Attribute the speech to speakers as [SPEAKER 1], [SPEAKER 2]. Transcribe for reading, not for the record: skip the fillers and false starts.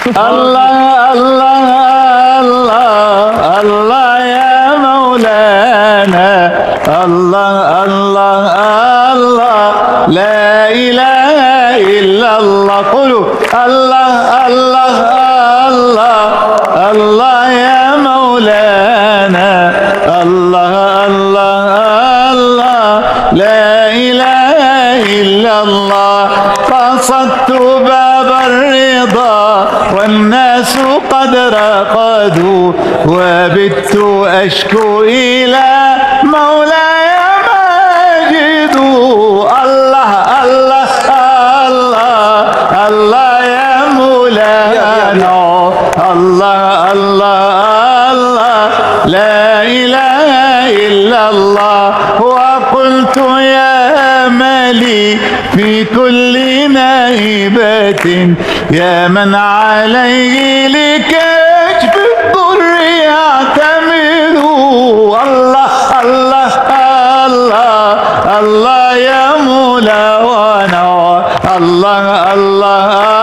[SPEAKER 1] الله الله الله الله يا مولانا، الله الله الله لا إله إلا الله. قولوا الله الله الله الله يا مولانا، الله الله الله لا إله إلا الله. قصدت باب الرضا والناس قد رقدوا، وبت أشكو إلى مولاي ماجد. الله الله الله الله يا مولانا، الله الله الله لا إله إلا الله. وقلت يا مالي في كل نائبة، يا من عليه لكشف الضر يعتمد. الله الله الله الله يا مولانا، الله الله